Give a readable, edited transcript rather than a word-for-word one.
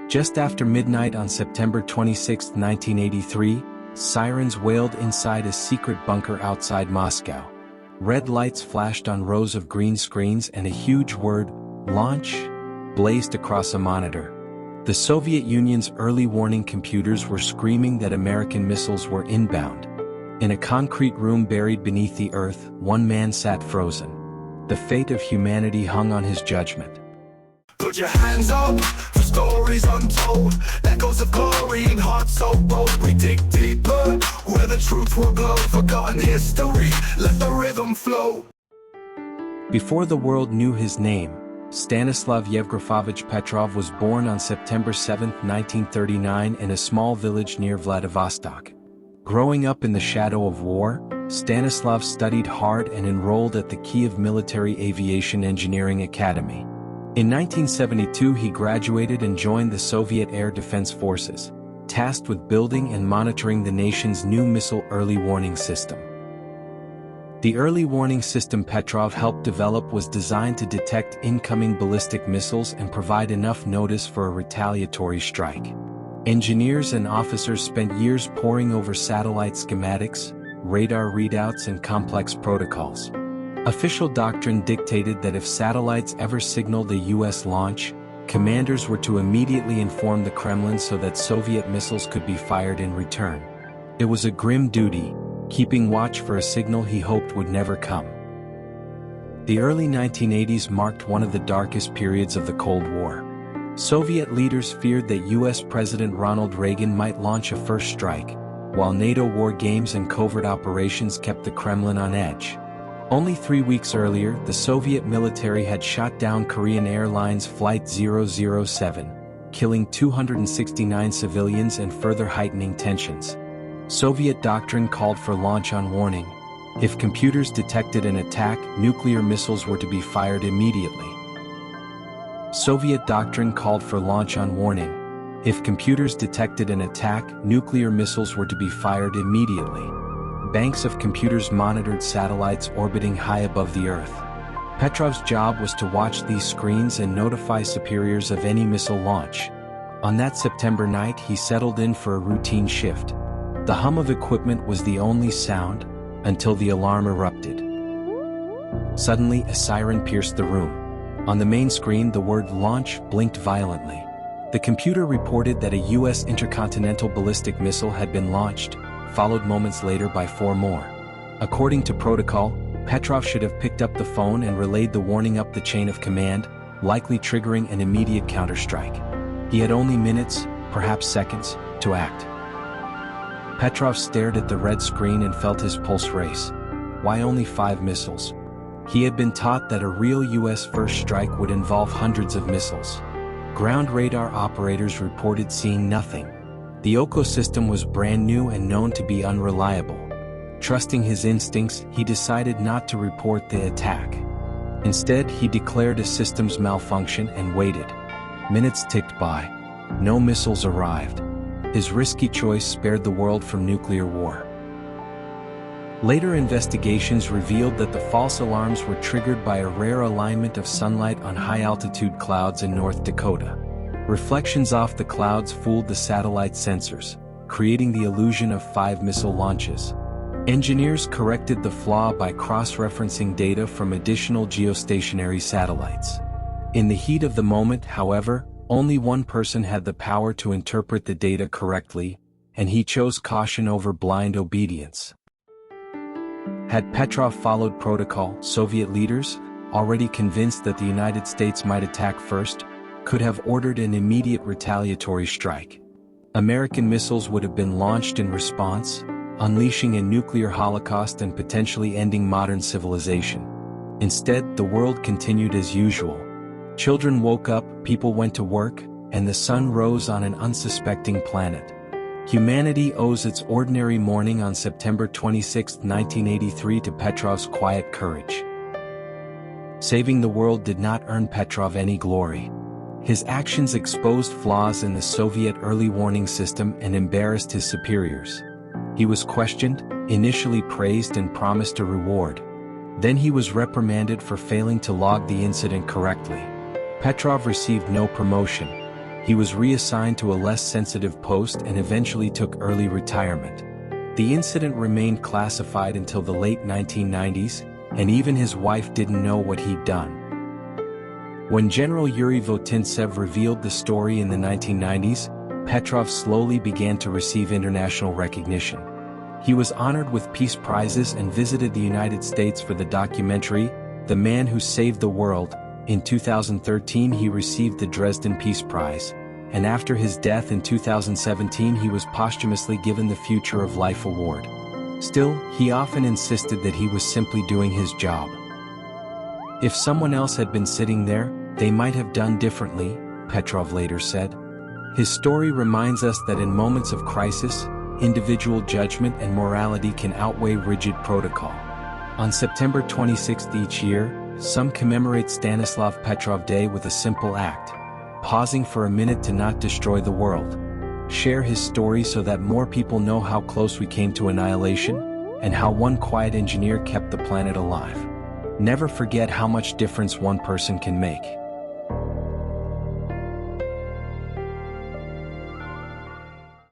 Just after midnight on September 26, 1983, sirens wailed inside a secret bunker outside Moscow. Red lights flashed on rows of green screens and a huge word, "Launch," blazed across a monitor. The Soviet Union's early warning computers were screaming that American missiles were inbound. In a concrete room buried beneath the earth, one man sat frozen. The fate of humanity hung on his judgment. Put your hands up for stories untold, echoes of glory and hearts so bold. We dig deeper where the truth will glow. Forgotten history, let the rhythm flow. Before the world knew his name, Stanislav Yevgrafovich Petrov was born on September 7, 1939 in a small village near Vladivostok. Growing up in the shadow of war, Stanislav studied hard and enrolled at the Kiev Military Aviation Engineering Academy. In 1972 he graduated and joined the Soviet Air Defense Forces, tasked with building and monitoring the nation's new missile early warning system. The early warning system Petrov helped develop was designed to detect incoming ballistic missiles and provide enough notice for a retaliatory strike. Engineers and officers spent years poring over satellite schematics, radar readouts and complex protocols. Official doctrine dictated that if satellites ever signaled a U.S. launch, commanders were to immediately inform the Kremlin so that Soviet missiles could be fired in return. It was a grim duty, keeping watch for a signal he hoped would never come. The early 1980s marked one of the darkest periods of the Cold War. Soviet leaders feared that U.S. President Ronald Reagan might launch a first strike, while NATO war games and covert operations kept the Kremlin on edge. Only 3 weeks earlier, the Soviet military had shot down Korean Airlines Flight 007, killing 269 civilians and further heightening tensions. Soviet doctrine called for launch on warning. If computers detected an attack, nuclear missiles were to be fired immediately. Soviet doctrine called for launch on warning. If computers detected an attack, nuclear missiles were to be fired immediately. Banks of computers monitored satellites orbiting high above the Earth. Petrov's job was to watch these screens and notify superiors of any missile launch. On that September night, he settled in for a routine shift. The hum of equipment was the only sound, until the alarm erupted. Suddenly, a siren pierced the room. On the main screen, the word "launch" blinked violently. The computer reported that a U.S. intercontinental ballistic missile had been launched, followed moments later by 4 more. According to protocol, Petrov should have picked up the phone and relayed the warning up the chain of command, likely triggering an immediate counterstrike. He had only minutes, perhaps seconds, to act. Petrov stared at the red screen and felt his pulse race. Why only 5 missiles? He had been taught that a real U.S. first strike would involve hundreds of missiles. Ground radar operators reported seeing nothing. The ecosystem was brand new and known to be unreliable. Trusting his instincts, he decided not to report the attack. Instead, he declared a systems malfunction and waited. Minutes ticked by. No missiles arrived. His risky choice spared the world from nuclear war. Later investigations revealed that the false alarms were triggered by a rare alignment of sunlight on high-altitude clouds in North Dakota. Reflections off the clouds fooled the satellite sensors, creating the illusion of 5 missile launches. Engineers corrected the flaw by cross-referencing data from additional geostationary satellites. In the heat of the moment, however, only one person had the power to interpret the data correctly, and he chose caution over blind obedience. Had Petrov followed protocol, Soviet leaders, already convinced that the United States might attack first, could have ordered an immediate retaliatory strike. American missiles would have been launched in response, unleashing a nuclear holocaust and potentially ending modern civilization. Instead, the world continued as usual. Children woke up, people went to work, and the sun rose on an unsuspecting planet. Humanity owes its ordinary morning on September 26, 1983 to Petrov's quiet courage. Saving the world did not earn Petrov any glory. His actions exposed flaws in the Soviet early warning system and embarrassed his superiors. He was questioned, initially praised and promised a reward. Then he was reprimanded for failing to log the incident correctly. Petrov received no promotion. he was reassigned to a less sensitive post and eventually took early retirement. The incident remained classified until the late 1990s, and even his wife didn't know what he'd done. When General Yuri Votintsev revealed the story in the 1990s, Petrov slowly began to receive international recognition. He was honored with peace prizes and visited the United States for the documentary, The Man Who Saved the World. In 2013 he received the Dresden Peace Prize, and after his death in 2017 he was posthumously given the Future of Life Award. Still, he often insisted that he was simply doing his job. If someone else had been sitting there, they might have done differently, Petrov later said. His story reminds us that in moments of crisis, individual judgment and morality can outweigh rigid protocol. On September 26th each year, some commemorate Stanislav Petrov Day with a simple act: pausing for a minute to not destroy the world. Share his story so that more people know how close we came to annihilation, and how one quiet engineer kept the planet alive. Never forget how much difference one person can make.